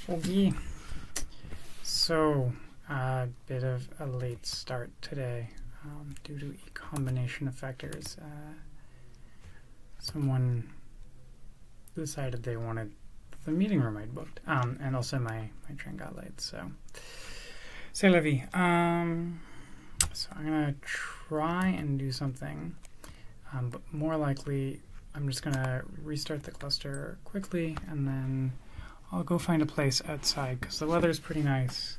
Okay, so a bit of a late start today due to a combination of factors. Someone decided they wanted the meeting room I'd booked, and also my train got late, so c'est la vie. So I'm going to try and do something, but more likely I'm just going to restart the cluster quickly, and then I'll go find a place outside because the weather's pretty nice,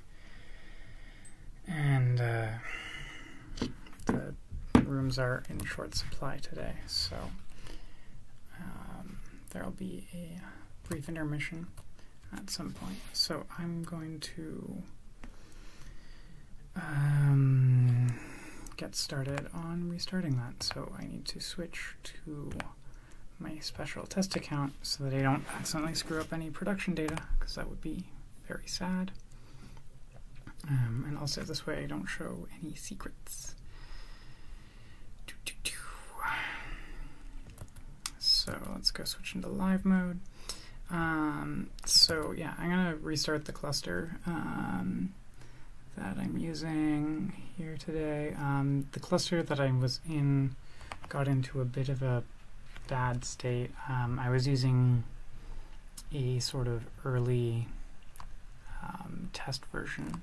and the rooms are in short supply today, so there'll be a brief intermission at some point. So I'm going to get started on restarting that. So I need to switch to my special test account so that I don't accidentally screw up any production data, because that would be very sad. And also this way I don't show any secrets. So let's go switch into live mode. So yeah, I'm gonna restart the cluster that I'm using here today. The cluster that I was in got into a bit of a bad state. I was using a sort of early test version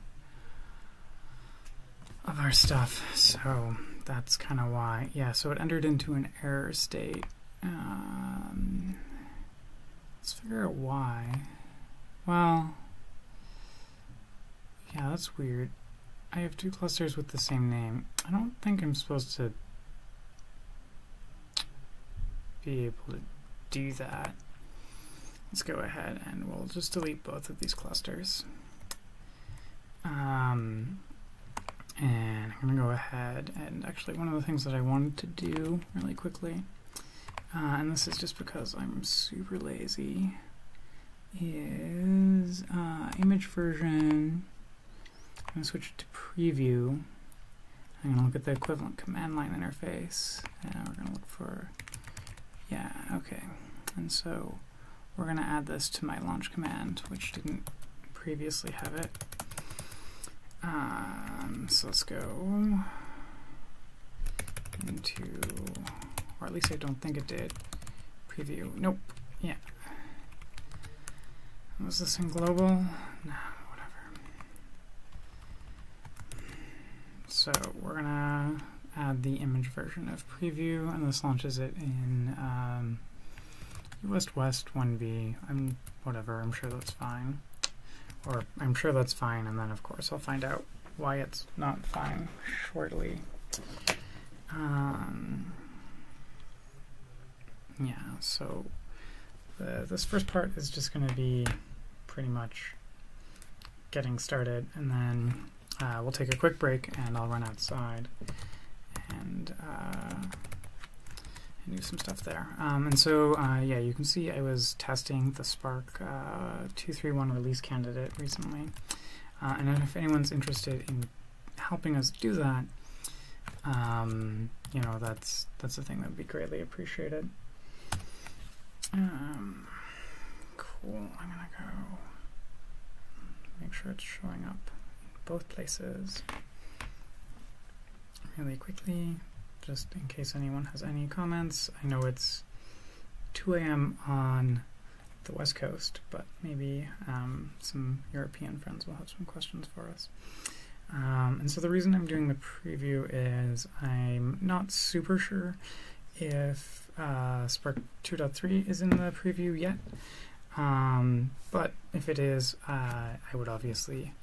of our stuff, so that's kind of why. Yeah, so it entered into an error state. Let's figure out why. Well, yeah, that's weird. I have two clusters with the same name. I don't think I'm supposed to be able to do that. Let's go ahead and we'll just delete both of these clusters. And I'm going to go ahead and actually one of the things that I wanted to do really quickly, and this is just because I'm super lazy, is image version. I'm going to switch it to preview. I'm going to look at the equivalent command line interface, and we're going to look for, yeah, okay. And so we're going to add this to my launch command, which didn't previously have it. So let's go into, or at least I don't think it did, preview. Nope. Yeah. Was this in global? No, whatever. So we're gonna add the image version of preview, and this launches it in West 1B. Whatever. I'm sure that's fine. Or I'm sure that's fine, and then of course I'll find out why it's not fine shortly. Yeah, so this first part is just going to be pretty much getting started, and then we'll take a quick break and I'll run outside and do some stuff there. And so, yeah, you can see I was testing the Spark 2.3.1 release candidate recently. And if anyone's interested in helping us do that, you know, that's a thing that would be greatly appreciated. Cool. I'm gonna go make sure it's showing up in both places really quickly, just in case anyone has any comments. I know it's 2 a.m. on the West Coast, but maybe some European friends will have some questions for us. And so the reason I'm doing the preview is I'm not super sure if Spark 2.3 is in the preview yet, but if it is, I would obviously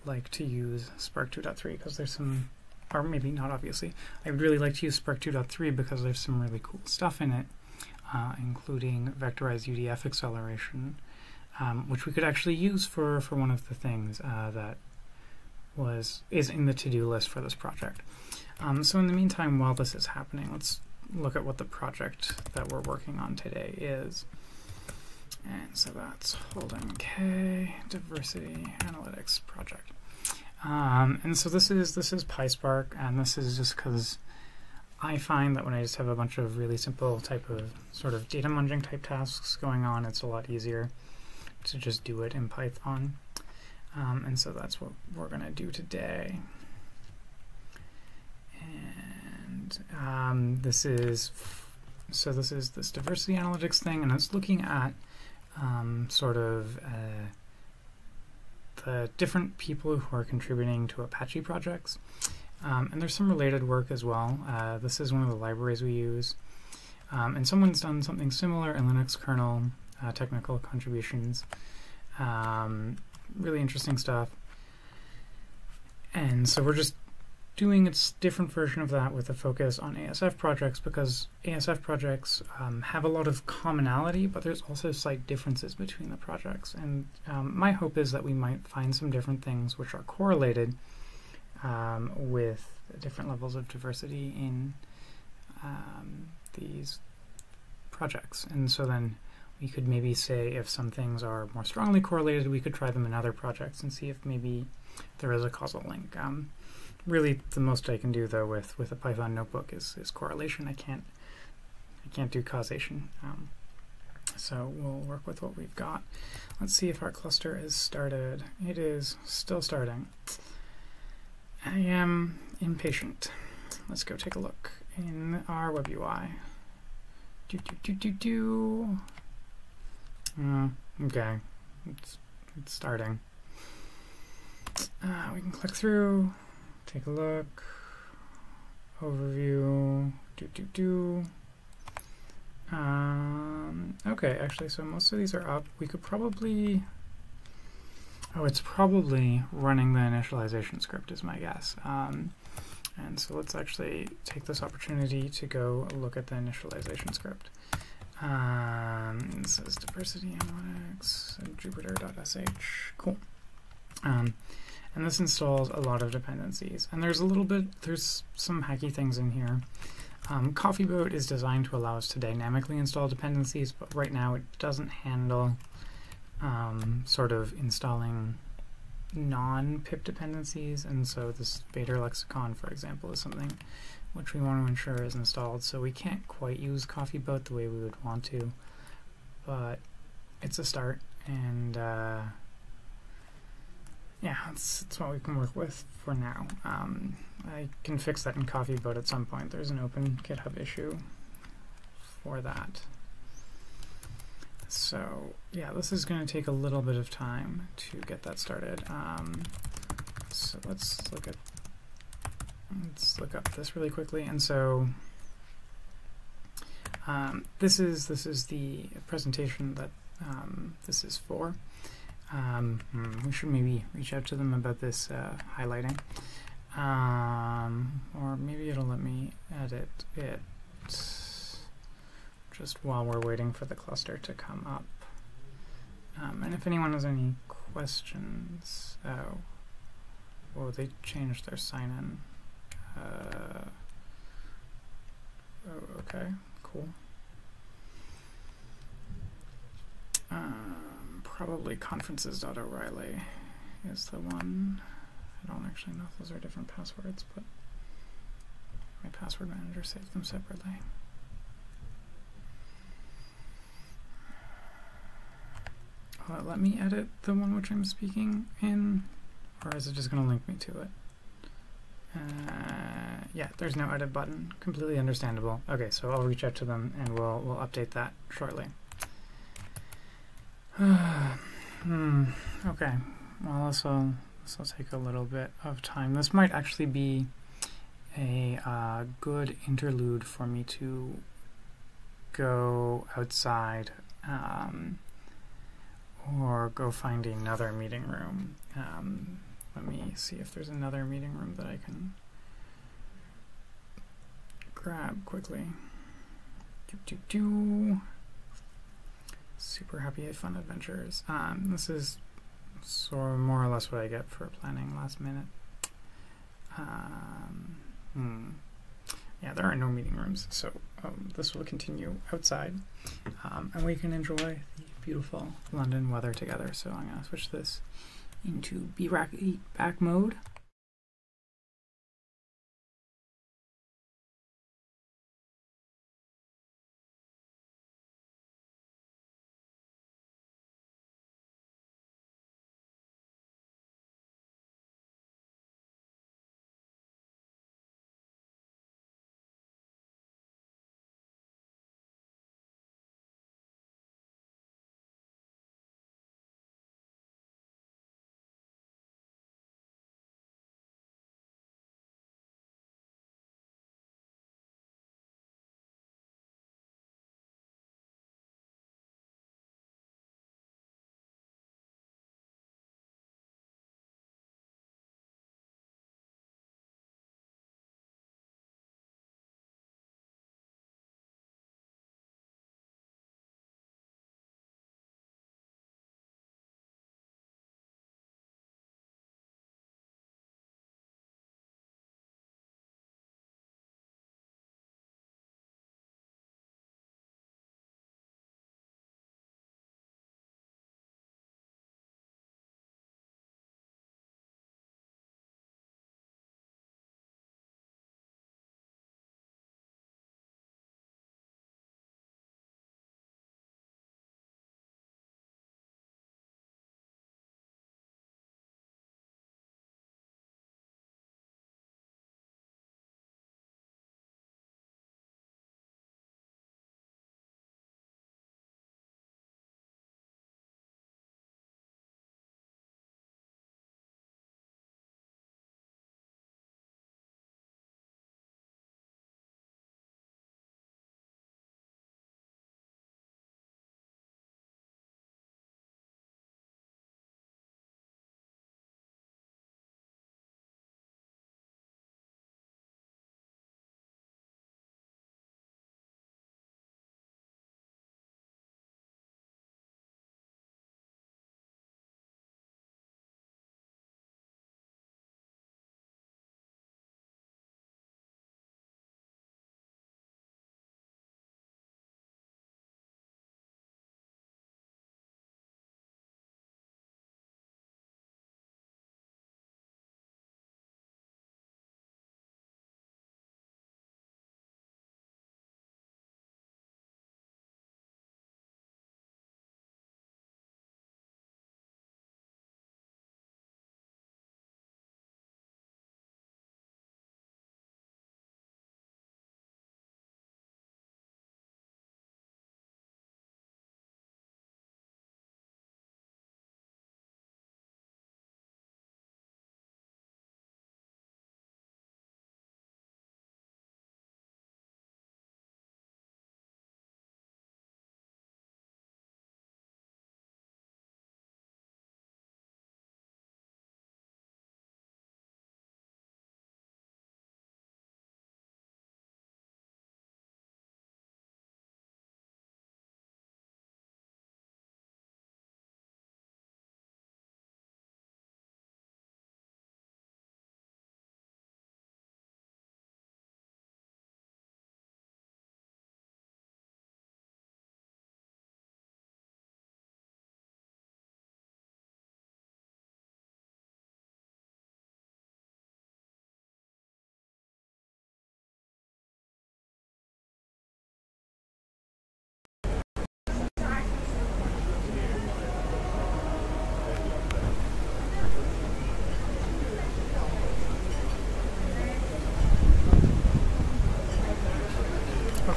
like to use Spark 2.3 because there's some, or maybe not obviously, I would really like to use Spark 2.3 because there's some really cool stuff in it, including vectorized UDF acceleration, which we could actually use for one of the things that is in the to-do list for this project. So in the meantime, while this is happening, let's look at what the project that we're working on today is. And so that's holding K, diversity analytics project. And so this is PySpark, and this is just because I find that when I just have a bunch of really simple type of sort of data munging type tasks going on, it's a lot easier to just do it in Python. And so that's what we're going to do today. And this is this diversity analytics thing, and it's looking at sort of the different people who are contributing to Apache projects. And there's some related work as well. This is one of the libraries we use. And someone's done something similar in Linux kernel, technical contributions. Really interesting stuff. And so we're just doing a different version of that with a focus on ASF projects, because ASF projects have a lot of commonality, but there's also slight differences between the projects. And my hope is that we might find some different things which are correlated with different levels of diversity in these projects. And so then we could maybe say if some things are more strongly correlated, we could try them in other projects and see if maybe there is a causal link. Really, the most I can do though with a Python notebook is correlation. I can't do causation. So we'll work with what we've got. Let's see if our cluster is started. It is still starting. I am impatient. Let's go take a look in our web UI. Okay, it's starting. We can click through, take a look, overview, okay, actually, so most of these are up. We could probably, it's probably running the initialization script is my guess. And so let's actually take this opportunity to go look at the initialization script. This is diversity analytics, jupyter.sh, cool. And this installs a lot of dependencies. And there's some hacky things in here. CoffeeBoat is designed to allow us to dynamically install dependencies, but right now it doesn't handle sort of installing non-pip dependencies, and so this Vader lexicon, for example, is something which we want to ensure is installed. So we can't quite use CoffeeBoat the way we would want to, but it's a start, and yeah, it's what we can work with for now. I can fix that in CoffeeBoat at some point. There's an open GitHub issue for that. So yeah, this is going to take a little bit of time to get that started. So let's look up this really quickly. And so this is the presentation that this is for. We should maybe reach out to them about this highlighting, or maybe it'll let me edit it just while we're waiting for the cluster to come up. And if anyone has any questions, oh, they changed their sign-in. Oh, okay, cool. Probably conferences.o'reilly is the one. I don't actually know if those are different passwords, but my password manager saved them separately. Let me edit the one which I'm speaking in, or is it just going to link me to it? Yeah, there's no edit button. Completely understandable. Okay, so I'll reach out to them and we'll update that shortly. Okay, well, this will take a little bit of time. This might actually be a good interlude for me to go outside or go find another meeting room. Let me see if there's another meeting room that I can grab quickly. Super happy fun adventures. This is sort of more or less what I get for planning last minute. Yeah, there are no meeting rooms, so this will continue outside, and we can enjoy the beautiful London weather together. So I'm going to switch this into back mode.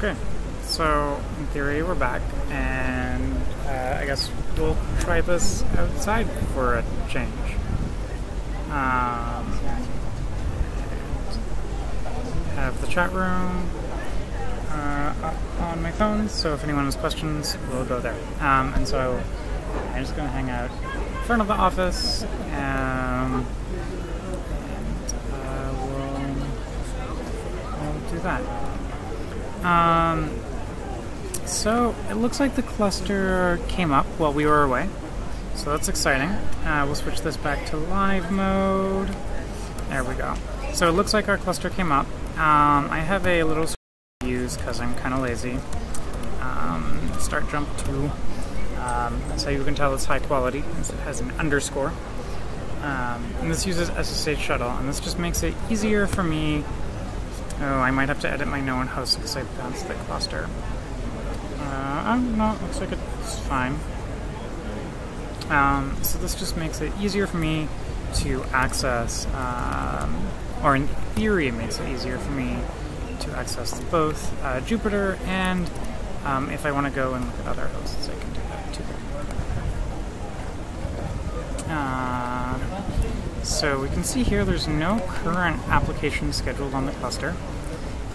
Okay, so in theory we're back, and I guess we'll try this outside for a change. Have the chat room up on my phone, so if anyone has questions, we'll go there. And so I'm just going to hang out in front of the office, and we'll do that. So it looks like the cluster came up while we were away, so that's exciting. We'll switch this back to live mode. There we go. So it looks like our cluster came up. I have a little to use because I'm kind of lazy. Start jump 2. That's how you can tell it's high quality. It has an underscore. And this uses SSH shuttle, and this just makes it easier for me. Oh, I might have to edit my known host because I bounced the cluster. No, it looks like it's fine. So this just makes it easier for me to access, or in theory it makes it easier for me to access both Jupyter and if I want to go and look at other hosts, I can do that too. So we can see here there's no current application scheduled on the cluster,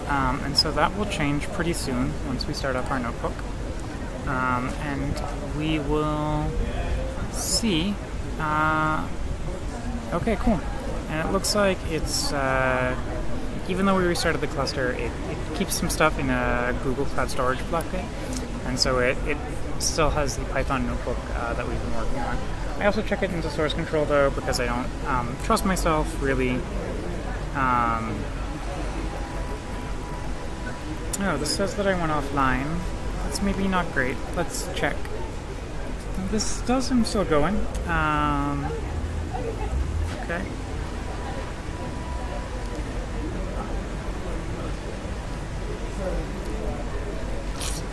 and so that will change pretty soon once we start up our notebook. And we will see. Okay, cool. And it looks like it's, even though we restarted the cluster, it keeps some stuff in a Google Cloud Storage bucket, and so it still has the Python notebook that we've been working on. I also check it into source control though, because I don't trust myself really. Oh, this says that I went offline. That's maybe not great. Let's check. This does seem still going. Okay.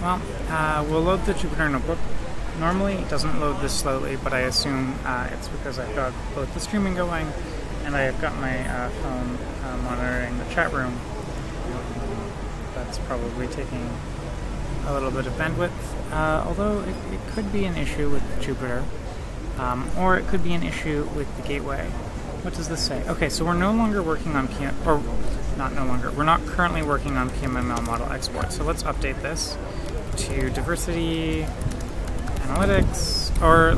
Well, we'll load the Jupyter notebook. Normally it doesn't load this slowly, but I assume it's because I've got both the streaming going and I've got my phone monitoring the chat room. That's probably taking a little bit of bandwidth, although it could be an issue with Jupyter, or it could be an issue with the gateway. What does this say? Okay, so we're no longer working on we're not currently working on PMML model export, so let's update this to diversity analytics, or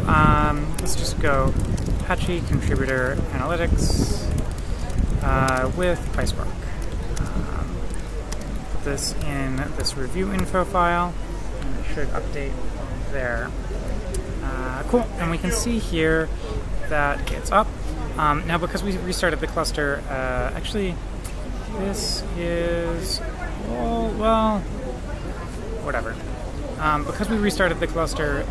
let's just go Apache contributor analytics with PySpark. Put this in this review info file, and it should update there. Cool, and we can see here that it's up. Now, because we restarted the cluster, actually, this is, well, whatever. Because we restarted the cluster,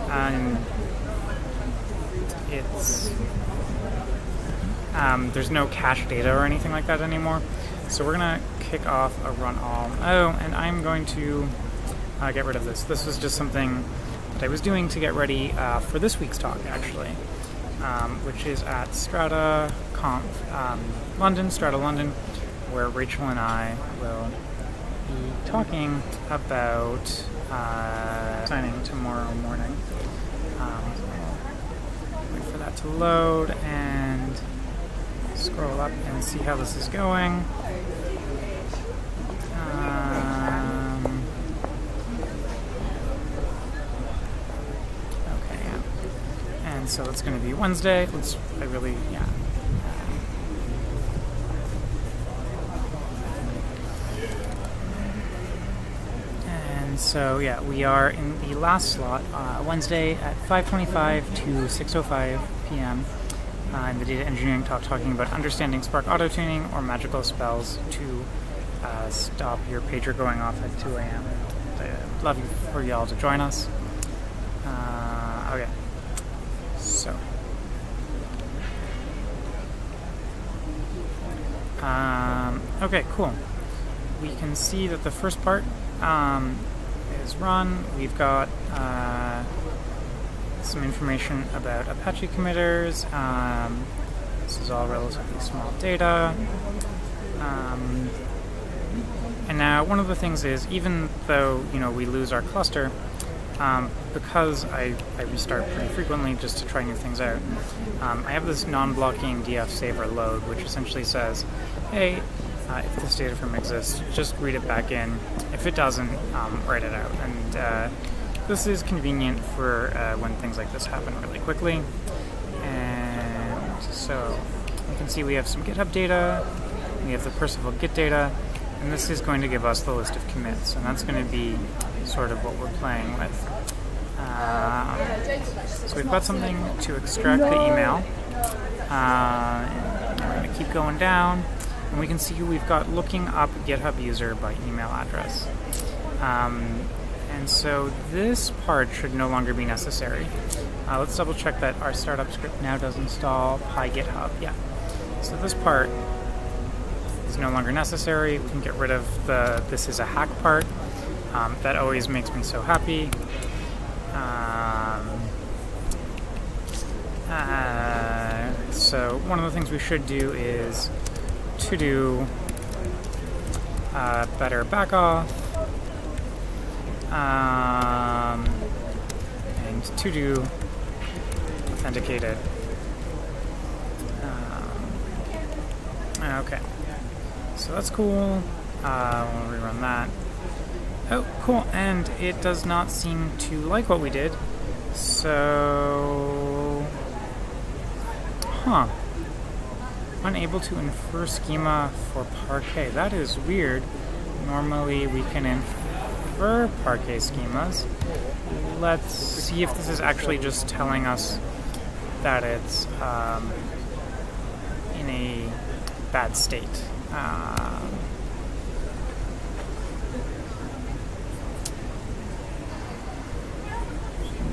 it's there's no cache data or anything like that anymore. So we're gonna kick off a run all. Oh, and I'm going to get rid of this. This was just something that I was doing to get ready for this week's talk, actually, which is at StrataConf London, Strata London, where Rachel and I will be talking about signing tomorrow morning. Wait for that to load and scroll up and see how this is going. Okay, yeah. And so it's going to be Wednesday. So yeah, we are in the last slot, Wednesday at 5:25 to 6:05 p.m. In the data engineering talk, talking about understanding Spark auto-tuning or magical spells to stop your pager going off at 2 a.m. I'd love for y'all to join us. Okay, so okay, cool. We can see that the first part is run. We've got some information about Apache committers. This is all relatively small data. And now one of the things is, even though we lose our cluster, because I restart pretty frequently just to try new things out, I have this non-blocking df saver load, which essentially says, hey, if this data frame exists, just read it back in. If it doesn't, write it out. And this is convenient for when things like this happen really quickly. And so you can see we have some GitHub data, we have the Percival Git data, and this is going to give us the list of commits, and that's going to be sort of what we're playing with. So we've got something to extract the email. We're going to keep going down, and we can see we've got looking up GitHub user by email address. And so this part should no longer be necessary. Let's double check that our startup script now does install PyGithub. Yeah. So this part is no longer necessary. We can get rid of the this is a hack part. That always makes me so happy. So one of the things we should do is to do better backoff, and to do authenticated. Okay, so that's cool. We'll rerun that. Oh, cool, and it does not seem to like what we did, so... Unable to infer schema for Parquet. That is weird. Normally we can infer Parquet schemas. Let's see if this is actually just telling us that it's in a bad state.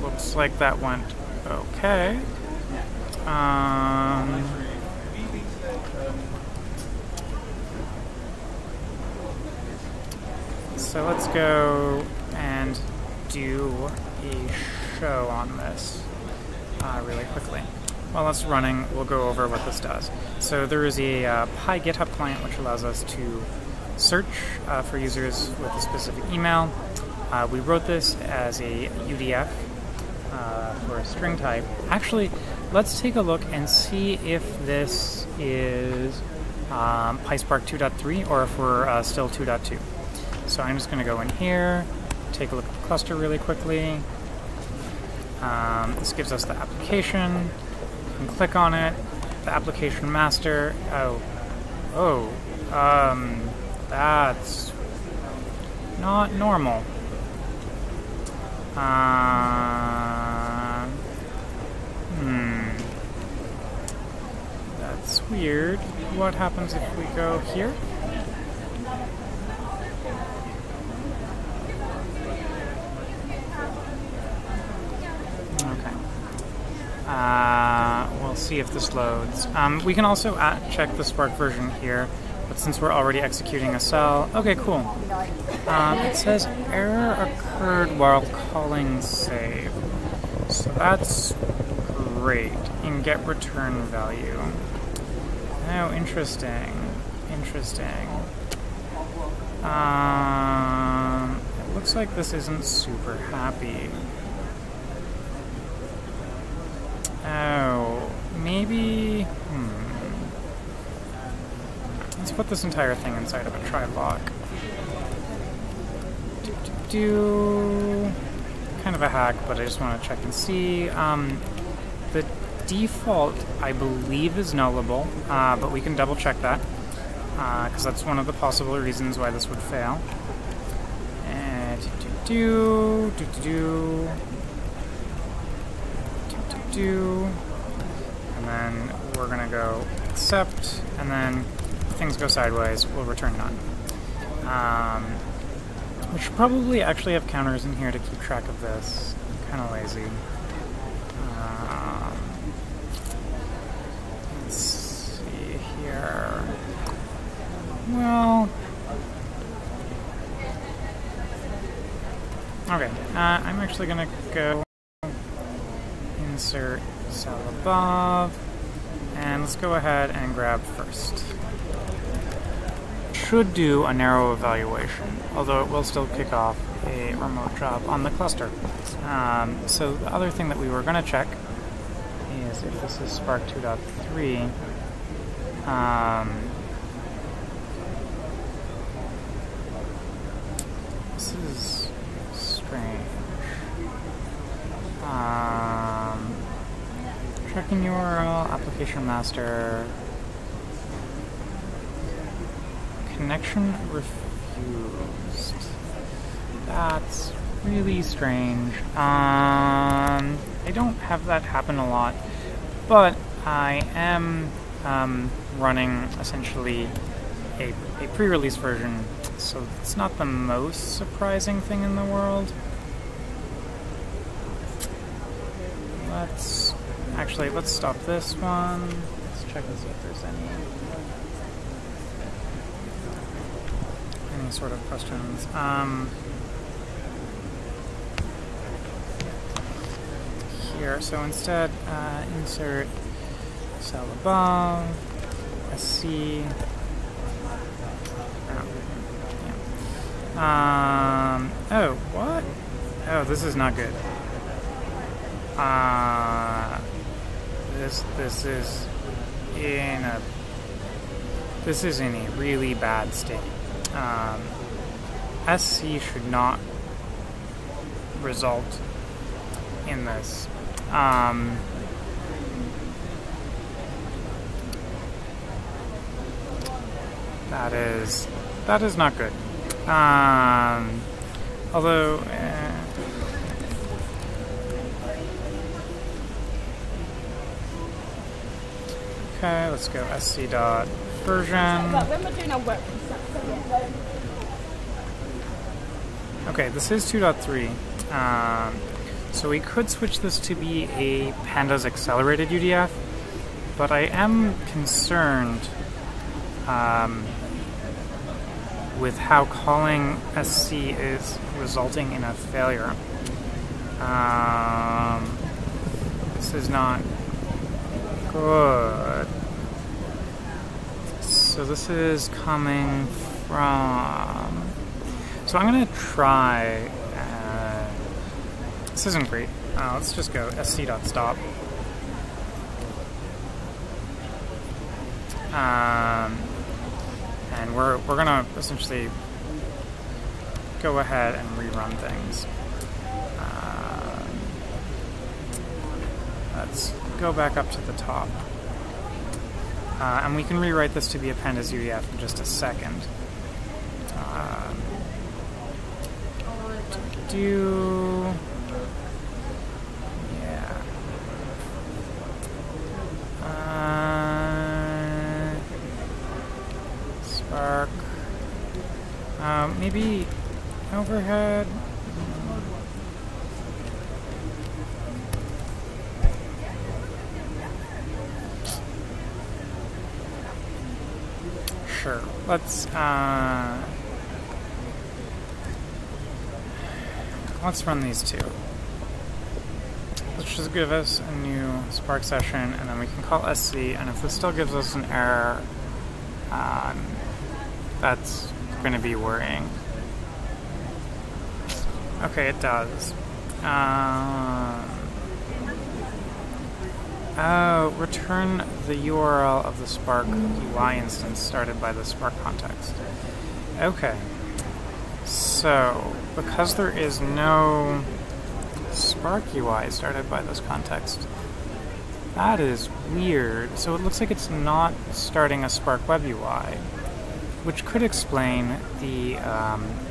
Looks like that went okay. So let's go and do a show on this really quickly. While it's running, we'll go over what this does. So there is a PyGithub client which allows us to search for users with a specific email. We wrote this as a UDF for a string type. Actually, let's take a look and see if this is PySpark 2.3 or if we're still 2.2. So I'm just going to go in here, take a look at the cluster really quickly. This gives us the application. We can click on it. The application master. That's not normal. That's weird. What happens if we go here? Okay. We'll see if this loads. We can also check the Spark version here, but since we're already executing a cell, okay, cool. It says error occurred while calling save. So that's great. In get return value. Oh, interesting. Interesting. It looks like this isn't super happy. Oh, maybe... Let's put this entire thing inside of a try block. Kind of a hack, but I just want to check and see. The default, I believe, is nullable, but we can double check that, because that's one of the possible reasons why this would fail. And and then we're gonna go accept, and then if things go sideways, we'll return none. We should probably actually have counters in here to keep track of this. I'm kind of lazy. Let's see here. Well, okay. I'm actually gonna go insert cell above, and let's go ahead and grab first. should do a narrow evaluation, although it will still kick off a remote job on the cluster. So the other thing that we were going to check is if this is Spark 2.3. This is strange. Tracking URL, application master, connection refused. That's really strange. I don't have that happen a lot, but I am running essentially a pre-release version, so it's not the most surprising thing in the world. Let's stop this one. Let's check and see if there's any sort of questions. Here, so instead, insert cell above, SC. Oh, what? Oh, this is not good. This is in a really bad state. SC should not result in this. That is not good. Although, okay, let's go sc.version. Okay, this is 2.3. So we could switch this to be a Pandas accelerated UDF, but I am concerned with how calling SC is resulting in a failure. This is not good. So this is coming from... So I'm going to try... this isn't great. Let's just go sc.stop. And we're going to essentially go ahead and rerun things. Let's go back up to the top. And we can rewrite this to be a Pandas UDF in just a second. Yeah. Spark. Maybe overhead. Sure. Let's run these two. Let's just give us a new Spark session, and then we can call SC, and if this still gives us an error, that's going to be worrying. Okay, it does. Return the URL of the Spark UI instance started by the Spark context. Okay. So, because there is no Spark UI started by this context, that is weird. So it looks like it's not starting a Spark Web UI, which could explain the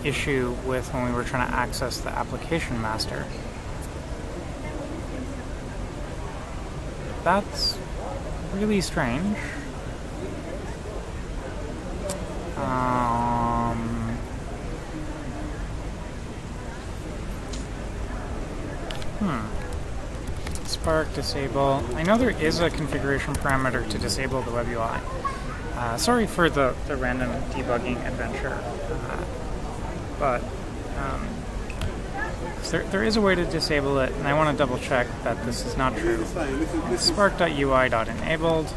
issue with when we were trying to access the application master. That's really strange. Spark disable. I know there is a configuration parameter to disable the web UI. Sorry for the random debugging adventure, but So there is a way to disable it, and I want to double check that this is not true. Spark.ui.enabled,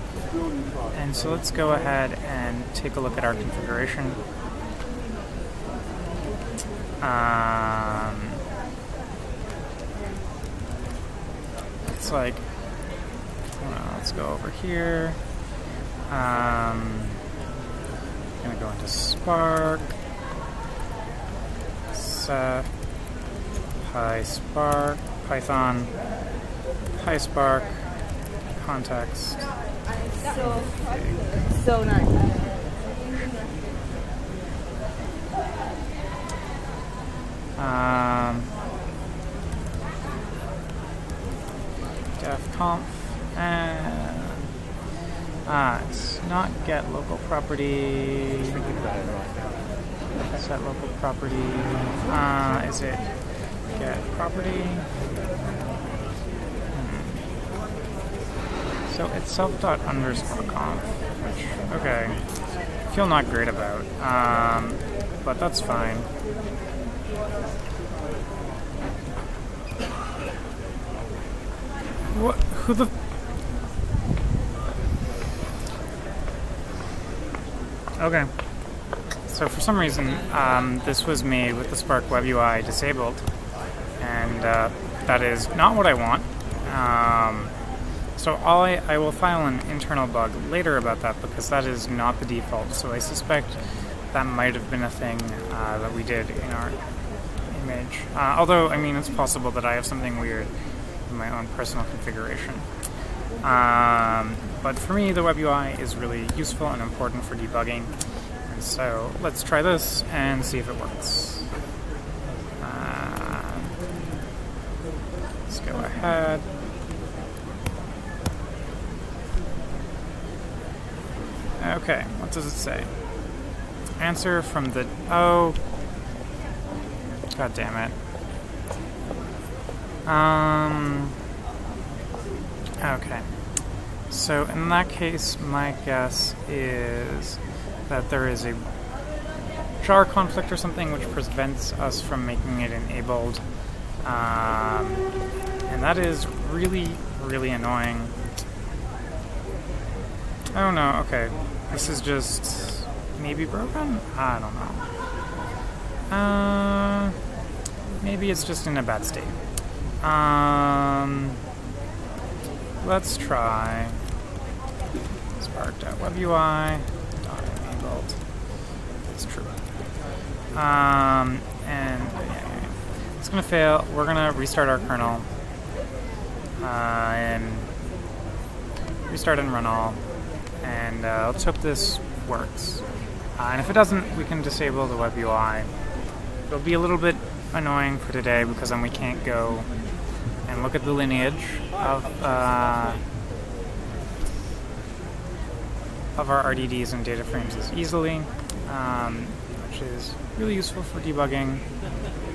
and so let's go ahead and take a look at our configuration. It's like, well, let's go over here. I'm gonna go into Spark, set PySpark, Python, PySpark, context. So nice. Def conf and it's not get local property. Set local property. Is it get property? So it's self._conf, which, okay, I feel not great about, but that's fine. What? Who the? Okay. So for some reason, this was made with the Spark Web UI disabled, and that is not what I want. So I will file an internal bug later about that, because that is not the default. So I suspect that might have been a thing that we did in our image. Although, I mean, it's possible that I have something weird in my own personal configuration. But for me, the web UI is really useful and important for debugging. And so let's try this and see if it works. Let's go ahead. Okay, what does it say? Answer from the... Oh. God damn it. Okay. So in that case, my guess is that there is a jar conflict or something which prevents us from making it enabled. And that is really, really annoying. Oh no, okay. This is just maybe broken? I don't know. Maybe it's just in a bad state. Let's try spark.webui.enabled. It's true. And yeah, it's gonna fail. We're gonna restart our kernel and restart and run all. And let's hope this works. And if it doesn't, we can disable the web UI. It'll be a little bit annoying for today, because then we can't go and look at the lineage of our RDDs and data frames as easily, which is really useful for debugging,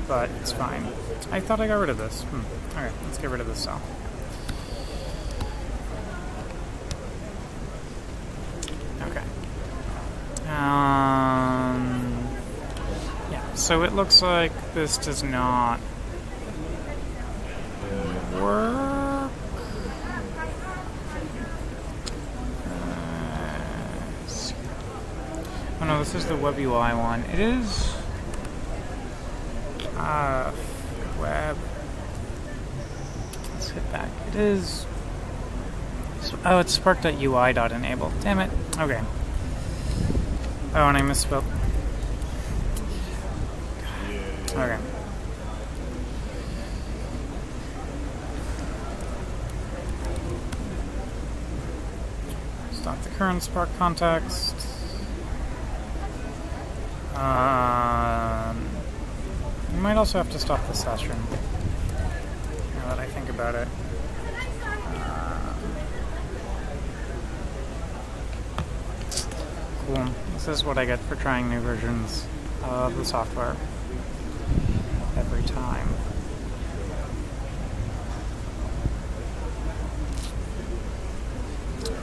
but it's fine. I thought I got rid of this. Alright, let's get rid of this cell. Okay. Yeah, so it looks like this does not work. Oh no, this is the web UI one. It is web. Let's hit back. It is. Oh, it's spark.ui.enable. Damn it. Okay. Oh, and I misspelled. Okay. Stop the current Spark context. You might also have to stop the session, now that I think about it. Cool. This is what I get for trying new versions of the software every time.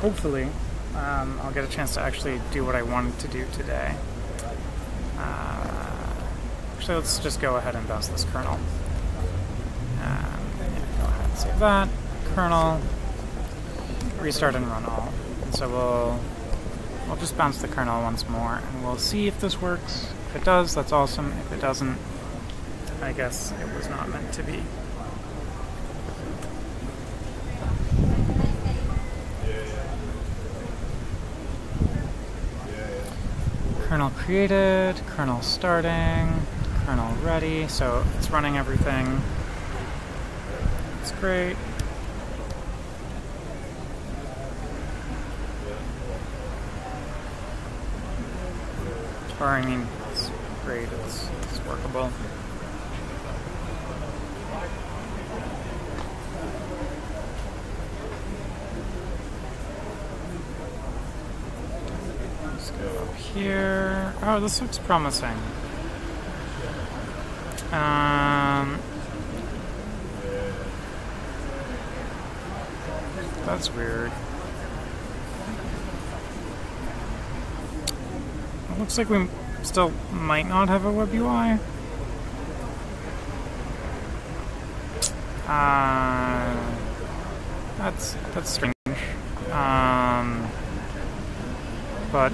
Hopefully, I'll get a chance to actually do what I wanted to do today. Actually, let's just go ahead and bounce this kernel. save that, kernel, restart and run all. And so we'll just bounce the kernel once more, and we'll see if this works. If it does, that's awesome. If it doesn't, I guess it was not meant to be. Kernel created, kernel starting, kernel ready, so it's running everything. It's great. Or I mean, it's great, it's workable. Let's go up here. Oh, this looks promising. That's weird. It looks like we still might not have a web UI. That's strange. But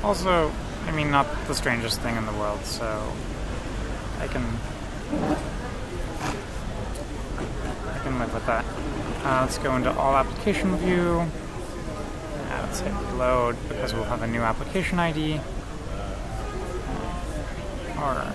also, I mean, not the strangest thing in the world, so I can live with that. Let's go into all application view. Let's hit reload because we'll have a new application ID. Or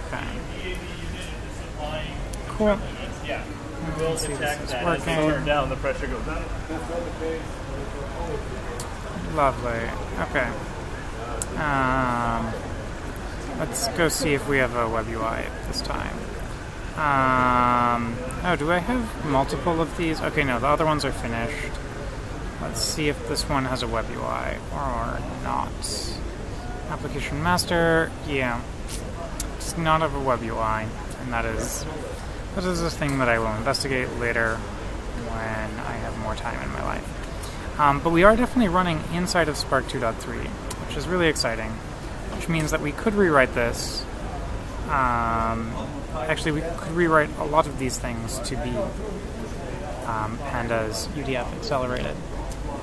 okay. Cool. Yeah. Let's see if this is working. Turn down, the pressure goes up. Lovely. Okay. Let's go see if we have a web UI this time. Oh, do I have multiple of these? Okay, no, the other ones are finished. Let's see if this one has a web UI or not. Application master, yeah. Does not have a web UI, and that is a thing that I will investigate later when I have more time in my life. But we are definitely running inside of Spark 2.3, which is really exciting. Which means that we could rewrite this. Actually, we could rewrite a lot of these things to be Pandas UDF accelerated.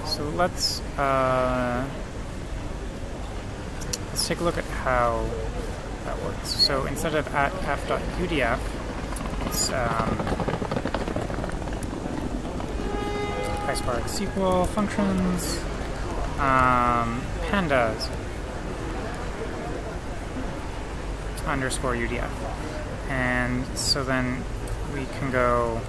So let's take a look at how that works. So instead of at f.udf, it's PySpark SQL functions, pandas underscore UDF. And so then we can go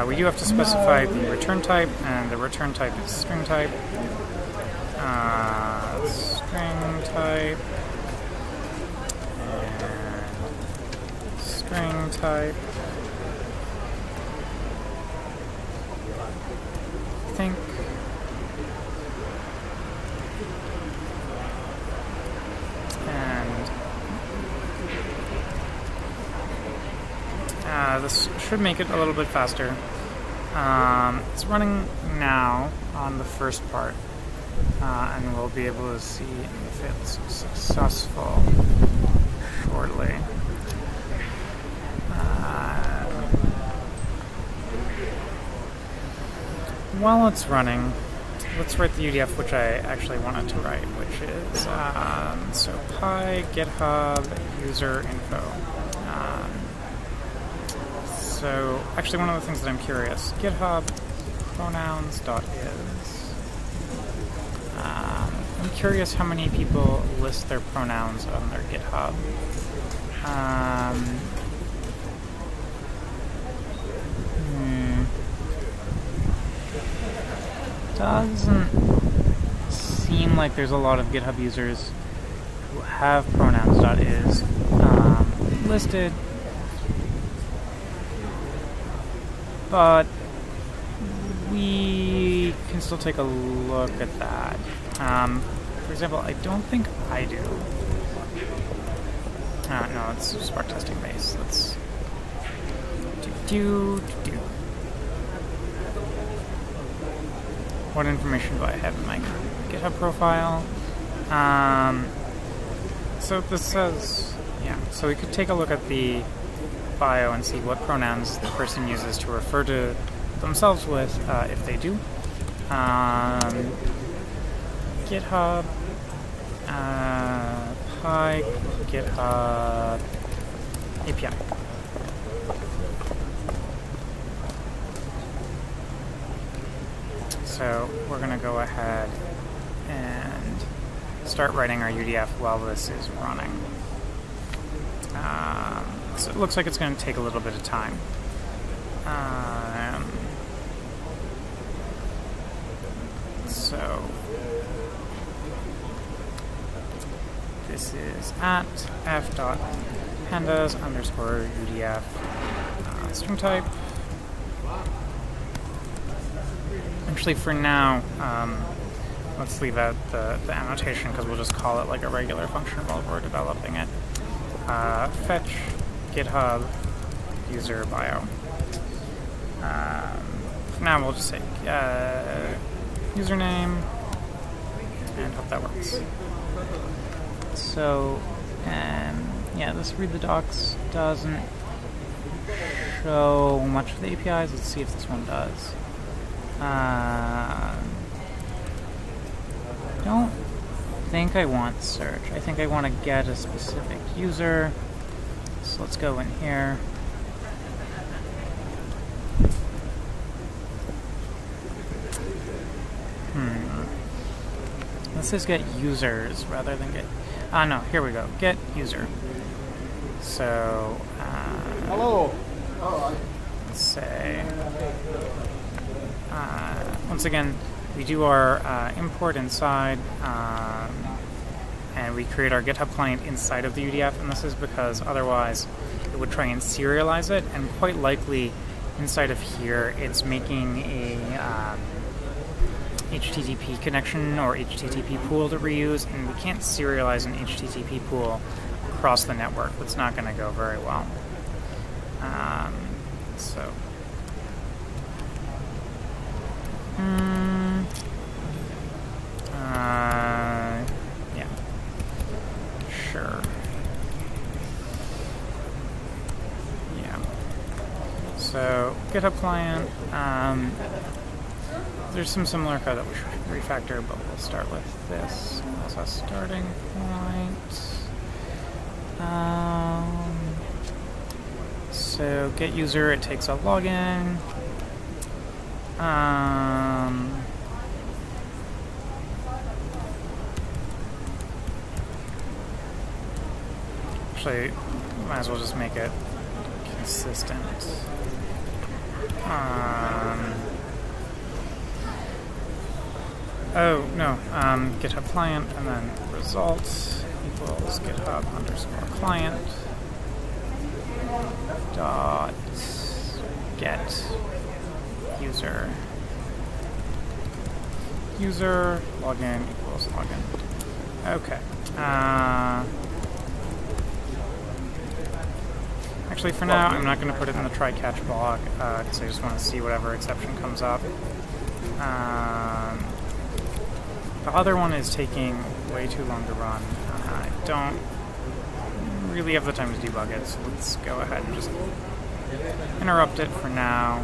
we do have to specify the return type, and the return type is string type. String type and string type. I think this should make it a little bit faster. It's running now on the first part, and we'll be able to see if it's successful shortly. While it's running, let's write the UDF which I actually wanted to write, which is so py GitHub user info. So actually, one of the things that I'm curious, GitHub pronouns.is. I'm curious how many people list their pronouns on their GitHub. Doesn't seem like there's a lot of GitHub users who have pronouns.is listed, but we can still take a look at that. For example, I don't think I do. No, it's Spark testing base. Let's do. What information do I have in my GitHub profile? So this says, yeah, so we could take a look at the bio and see what pronouns the person uses to refer to themselves with, if they do. GitHub, GitHub API. So we're going to go ahead and start writing our UDF while this is running. So it looks like it's going to take a little bit of time. So this is at f.pandas_UDF string type. Actually, for now, let's leave out the annotation because we'll just call it like a regular function while we're developing it. Fetch GitHub user bio. For now, we'll just say username and hope that works. So, yeah, this read the docs doesn't show much of the APIs. Let's see if this one does. Don't think I want search. I think I want to get a specific user. So let's go in here. This is get users rather than get. No, here we go. Get user. So hello. Let's say. Once again, we do our import inside, and we create our GitHub client inside of the UDF, and this is because otherwise it would try and serialize it, and quite likely inside of here it's making a HTTP connection or HTTP pool to reuse, and we can't serialize an HTTP pool across the network. That's not going to go very well. So. Yeah. Sure. Yeah. So, GitHub client. There's some similar code that we should refactor, but we'll start with this as a starting point. So, get user, it takes a login. Actually, might as well just make it consistent. Oh, no, GitHub client, and then results equals GitHub_client dot get user. User login equals login. Okay. Actually, for now, I'm not going to put it in the try catch block because I just want to see whatever exception comes up. The other one is taking way too long to run. I don't really have the time to debug it, so let's go ahead and just interrupt it for now.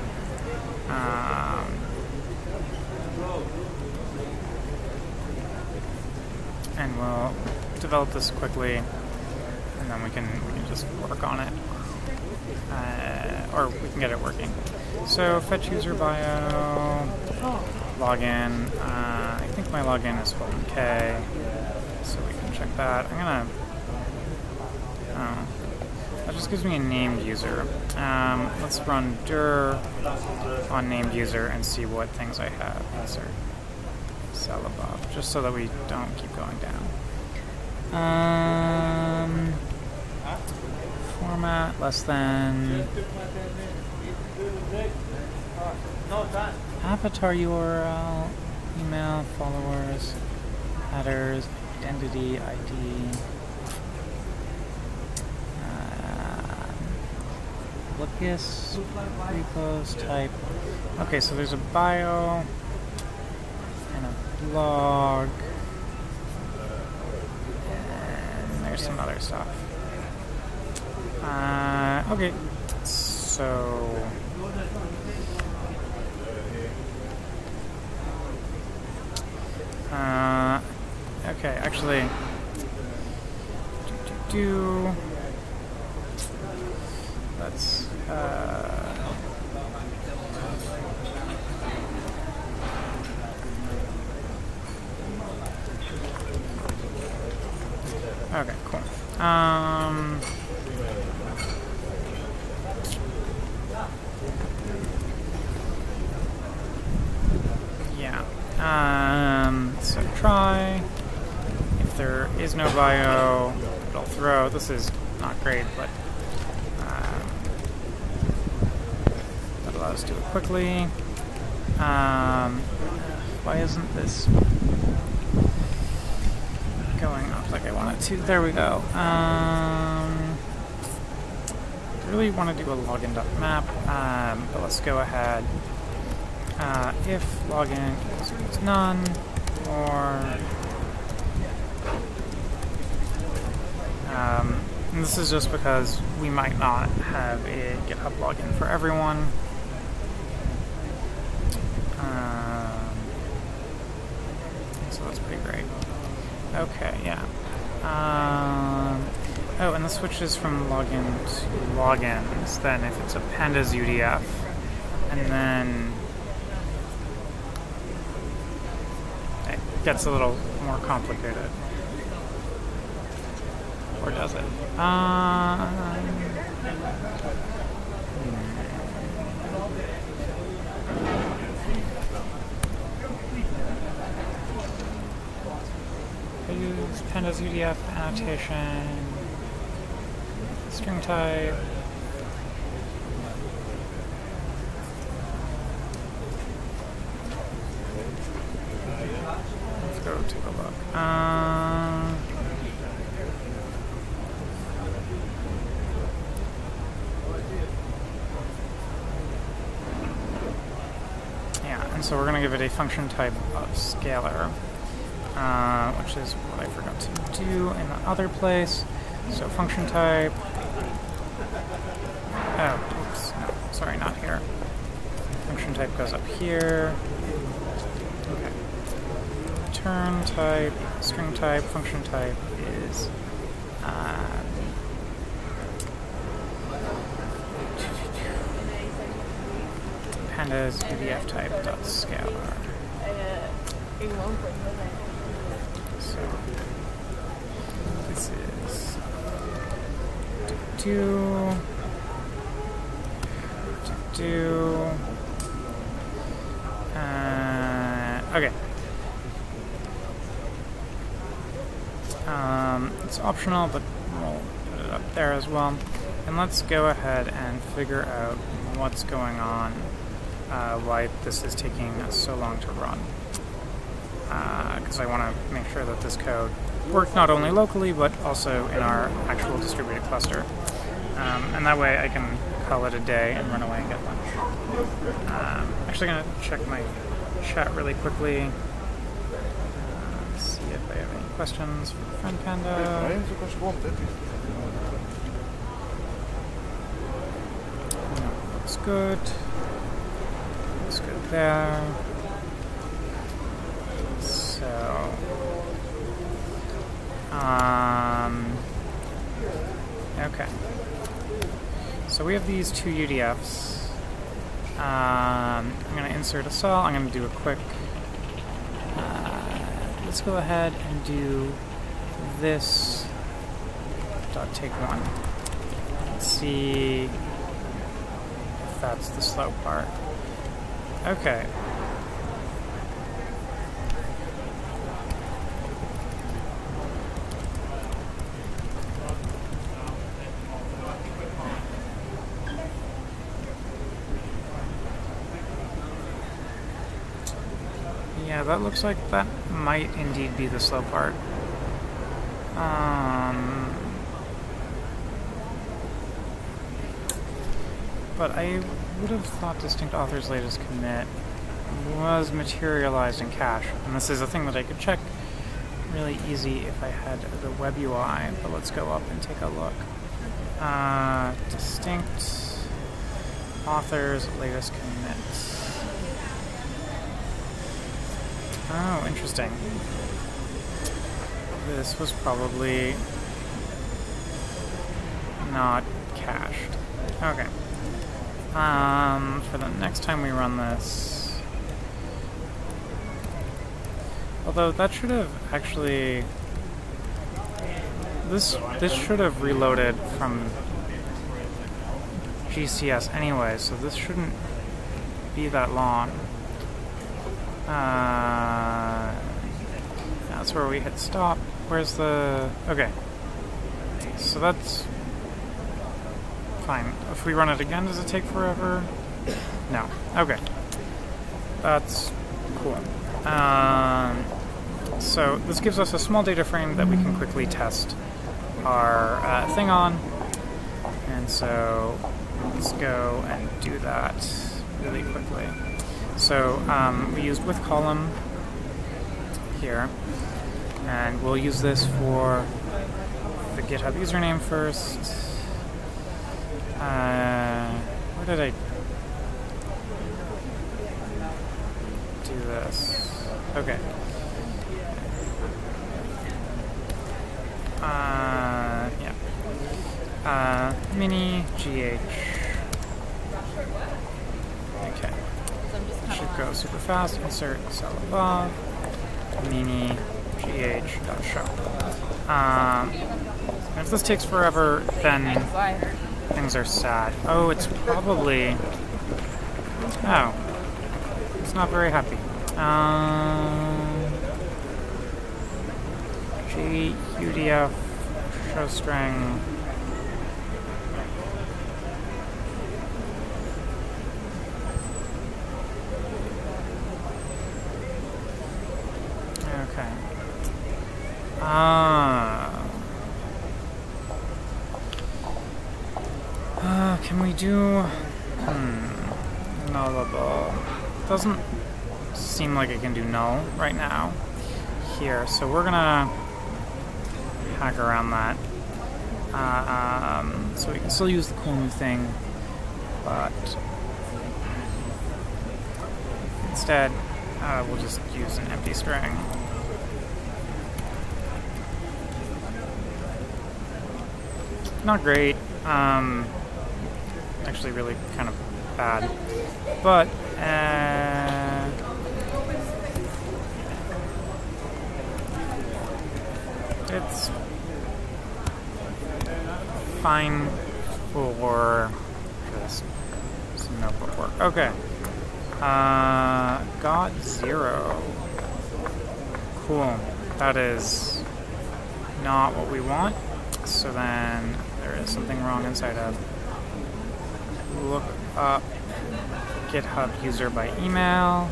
And we'll develop this quickly, and then we can just work on it, or we can get it working. So fetch user bio, login. I think my login is Fulton K, so we can check that. I'm gonna. That just gives me a named user. Let's run dir on named user and see what things I have. Insert cell above, just so that we don't keep going down. Format less than avatar URL, email, followers, headers, identity, ID. Gis repos type. Okay, so there's a bio and a blog, and there's some other stuff. Okay, so okay, actually, let's okay, cool. So try. If there is no bio, it'll throw. This is not great, but that allows us to do it quickly. Why isn't this going up like I want it to? There we go. I really want to do a login.map, but let's go ahead. If login equals none, or and this is just because we might not have a GitHub login for everyone. So that's pretty great. Okay, yeah. Oh, and this switches from login to logins. Then if it's a pandas UDF, and then it gets a little more complicated. Or does it? I use pandas UDF annotation, string type. Let's go take a look. So we're going to give it a function type of scalar, which is what I forgot to do in the other place. So function type, oh, oops, no, sorry, not here. Function type goes up here. Okay. Return type, string type, function type is pandas UDF type dot scalar. So this is okay. It's optional, but we'll put it up there as well. And let's go ahead and figure out what's going on. Why this is taking so long to run. Because I want to make sure that this code works not only locally, but also in our actual distributed cluster. And that way I can call it a day and run away and get lunch. Actually going to check my chat really quickly. See if I have any questions for Friend Panda. No, looks good. Looks good there. So, okay. So we have these two UDFs. I'm going to insert a cell. I'm going to do a quick. Let's go ahead and do this. Dot take one. Let's see if that's the slow part. Okay. Yeah, that looks like that might indeed be the slow part. but I would have thought distinct author's latest commit was materialized in cache. And this is a thing that I could check really easy if I had the web UI, but let's go up and take a look. Distinct author's latest commit. Oh, interesting. This was probably not cached. Okay. For the next time we run this, although that should have actually, this should have reloaded from GCS anyway, so this shouldn't be that long. That's where we hit stop. Where's the... Okay. So that's fine. If we run it again, does it take forever? No. Okay. That's cool. So this gives us a small data frame that we can quickly test our thing on. And so let's go and do that really quickly. So we used with column here, and we'll use this for the GitHub username first. Where did I do this? Okay. Yeah. Mini GH. Okay. Should go super fast. Insert cell above. Mini gh.show. If this takes forever, then things are sad. Oh, it's probably... Oh. It's not very happy. GUDF show string. Okay. Can we do nullable? Doesn't seem like it can do null right now here, so we're gonna hack around that. So we can still use the cool new thing, but instead we'll just use an empty string. Not great. Actually really kind of bad. But, it's fine for just some notebook work. Okay. Got 0. Cool. That is not what we want. So then there is something wrong inside of look up GitHub user by email.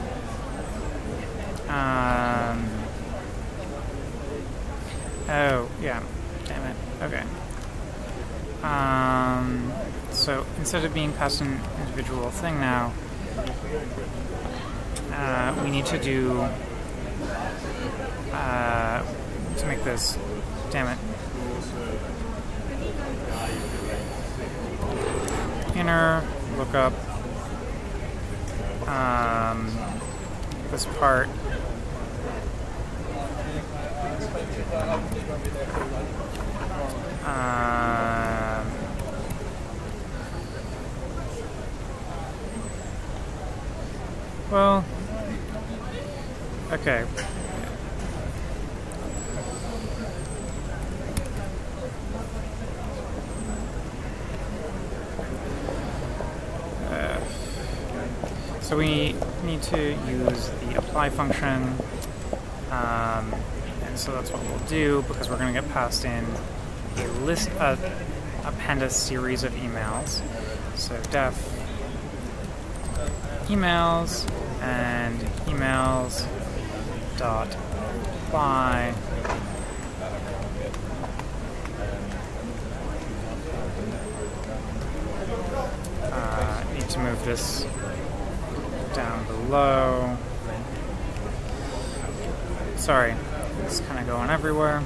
Oh, yeah. Damn it. Okay. So instead of being passed an individual thing now, we need to do to make this, damn it, inner lookup this part well, okay. So we need to use the apply function, and so that's what we'll do, because we're going to get passed in a list, append a series of emails. So def emails and emails dot apply need to move this down below. Sorry, it's kind of going everywhere.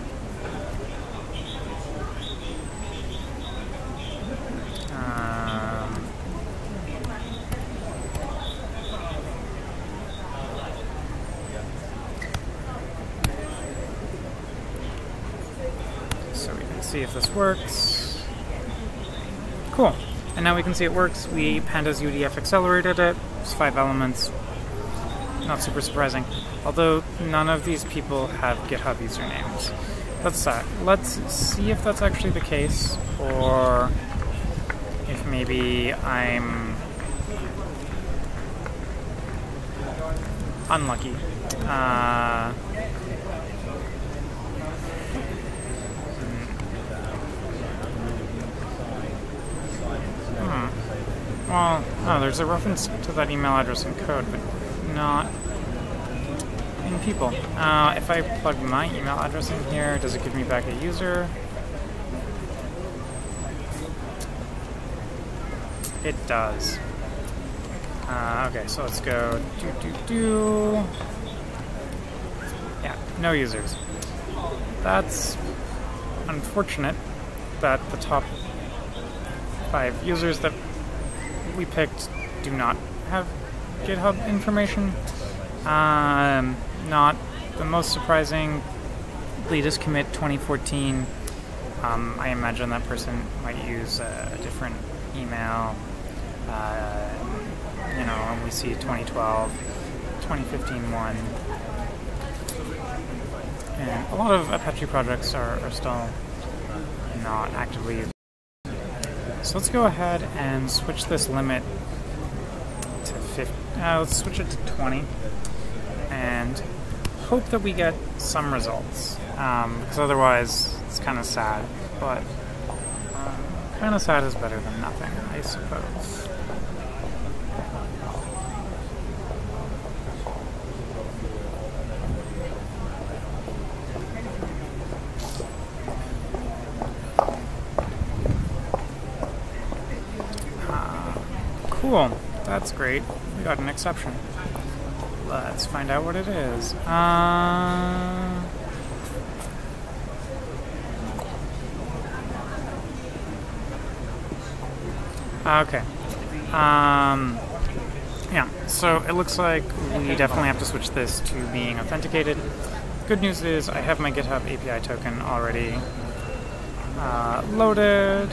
So we can see if this works. Cool. And now we can see it works. We pandas UDF accelerated it. It's 5 elements. Not super surprising. Although none of these people have GitHub usernames. That's sad. Let's see if that's actually the case, or if maybe I'm unlucky. Well, no, there's a reference to that email address in code, but not in people. If I plug my email address in here, does it give me back a user? It does. Okay, so let's go Yeah, no users. That's unfortunate that the top 5 users that we picked do not have GitHub information. Not the most surprising. Latest commit 2014. I imagine that person might use a different email. You know, and we see 2012, 2015 one. And a lot of Apache projects are still not actively used. So let's go ahead and switch this limit to 50. Let's switch it to 20 and hope that we get some results, because otherwise it's kind of sad, but kind of sad is better than nothing, I suppose. Cool, that's great. We got an exception. Let's find out what it is. Okay. Yeah, so it looks like we definitely have to switch this to being authenticated. Good news is I have my GitHub API token already loaded.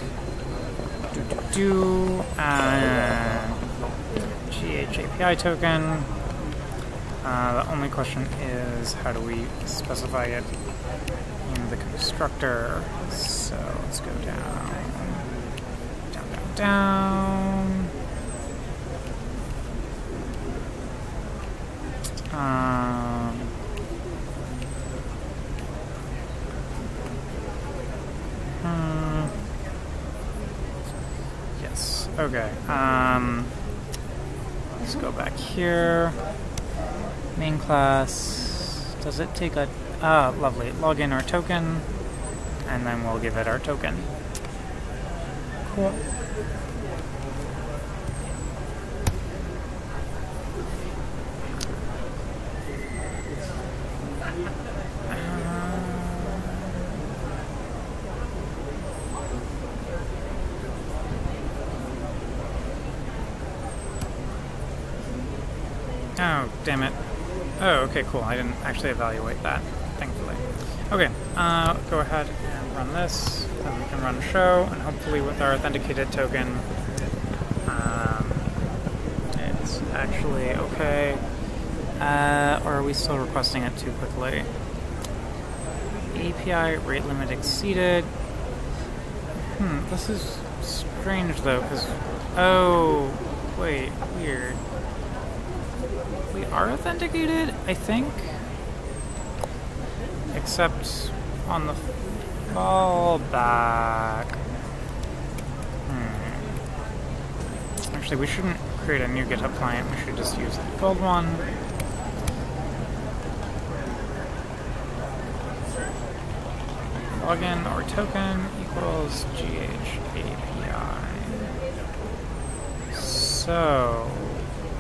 GH API token. The only question is, how do we specify it in the constructor? So let's go down, down, down, down. Yes. Okay. Let's go back here. Main class. Does it take a... lovely. Log in our token, and then we'll give it our token. Cool. Oh, damn it. Oh, okay, cool. I didn't actually evaluate that, thankfully. Okay, go ahead and run this, then we can run show, and hopefully with our authenticated token, it's actually okay. Or are we still requesting it too quickly? API rate limit exceeded. This is strange though, because... Oh, wait, weird. We are authenticated, I think. Except on the fallback. Actually, we shouldn't create a new GitHub client. We should just use the old one. Login or token equals GH API. So So,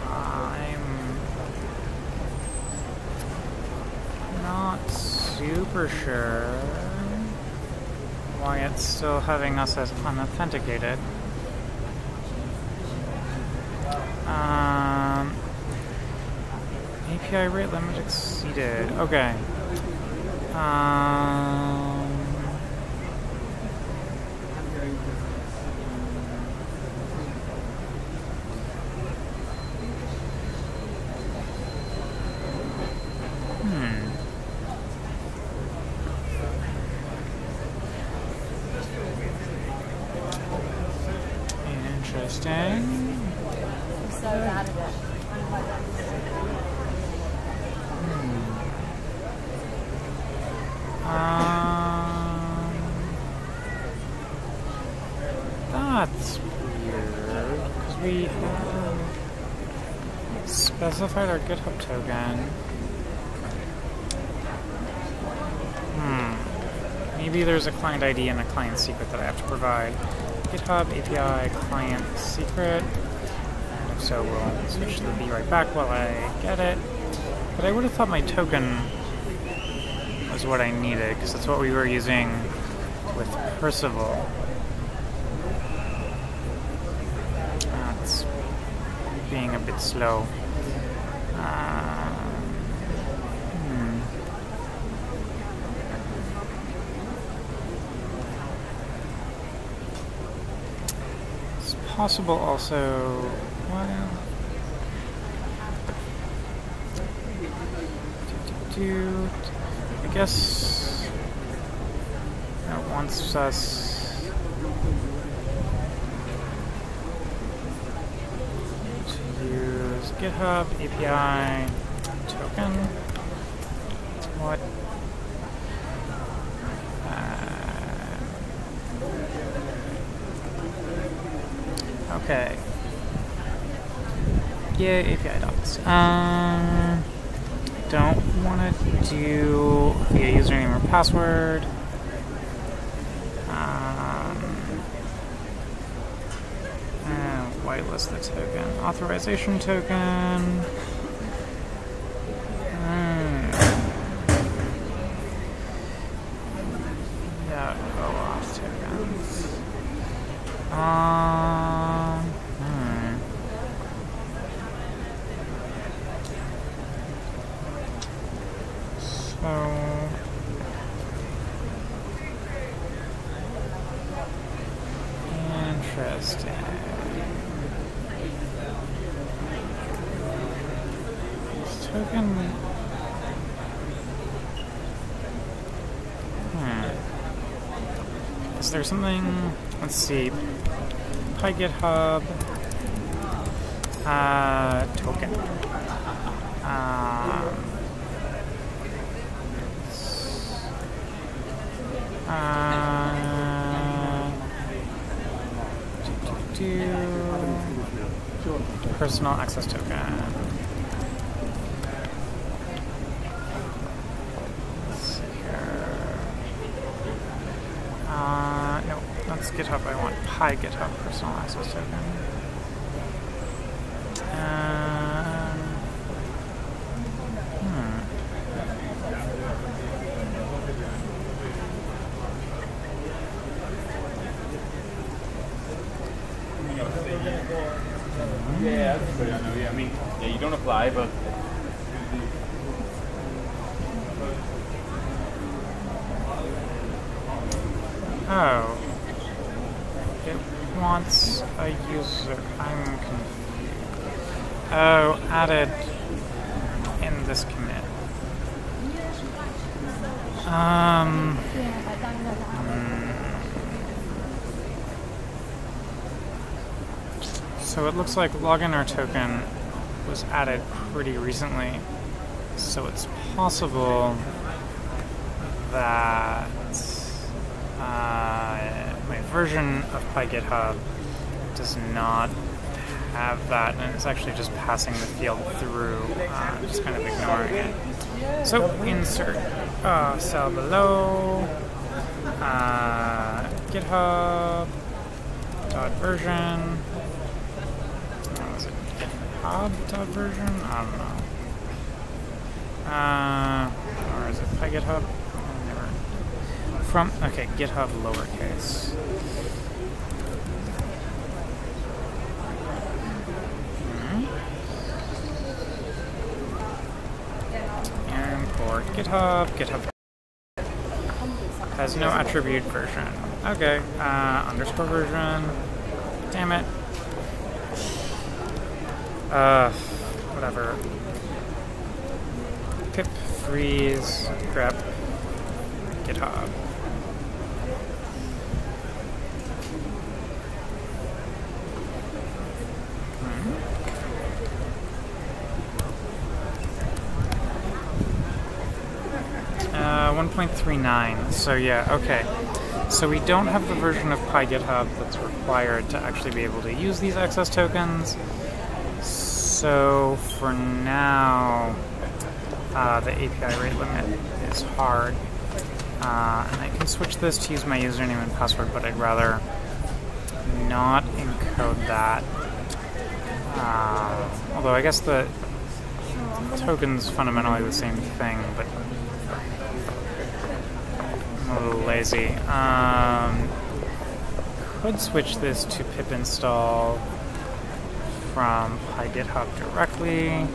I'm not super sure why it's still having us as unauthenticated. API rate limit exceeded. Okay. Interesting. So bad at it. That's weird, because we have specified our GitHub token. Maybe there's a client ID and a client secret that I have to provide. GitHub API client secret. And if so, we'll switch to the B right back while I get it. But I would have thought my token was what I needed, because that's what we were using with Percival. That's being a bit slow. It's possible also, well, I guess it wants us to use GitHub API token. What? Okay. Yeah, API docs. Don't want to do via username or password. Whitelist the token. Authorization token. Yeah, OAuth tokens. Interesting. This token. Is there something? Let's see. PyGitHub token. Personal access token. Let's see here. No, that's GitHub. I want PyGitHub personal access token. Yeah, I mean, yeah, you don't apply, but oh, it wants a user. I'm confused. Oh, added in this commit. So it looks like login our token was added pretty recently. So it's possible that my version of PyGitHub does not have that, and it's actually just passing the field through, just kind of ignoring it. So insert cell below GitHub dot version. GitHub version? I don't know. Or is it PyGitHub? Never. From, okay, GitHub lowercase. Import GitHub. GitHub has no attribute version. Okay, underscore version. Damn it. Whatever. Pip freeze grep GitHub. Hmm. 1.39. So yeah, okay. So we don't have the version of PyGitHub that's required to actually be able to use these access tokens. So for now, the API rate limit is hard. And I can switch this to use my username and password, but I'd rather not encode that. Although I guess the token's fundamentally the same thing, but I'm a little lazy. Could switch this to pip install from PyGitHub directly.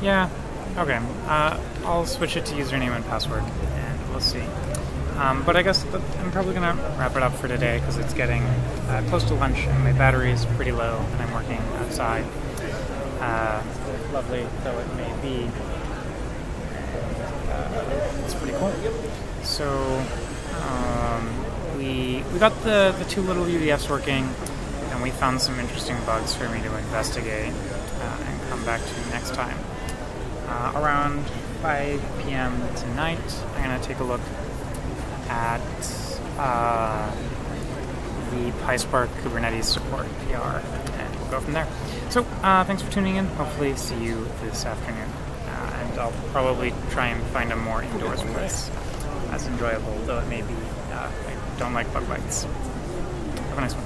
Yeah, okay. I'll switch it to username and password, and we'll see. But I guess I'm probably going to wrap it up for today, because it's getting close to lunch, and my battery is pretty low, and I'm working outside. Lovely though it may be, it's pretty cool. So, we got the two little UDFs working, and we found some interesting bugs for me to investigate and come back to next time. Around 5 p.m. tonight, I'm going to take a look at the PySpark Kubernetes support PR, and we'll go from there. So, thanks for tuning in. Hopefully see you this afternoon. And I'll probably try and find a more indoors place as enjoyable, though it may be, I don't like bug bites. Have a nice one.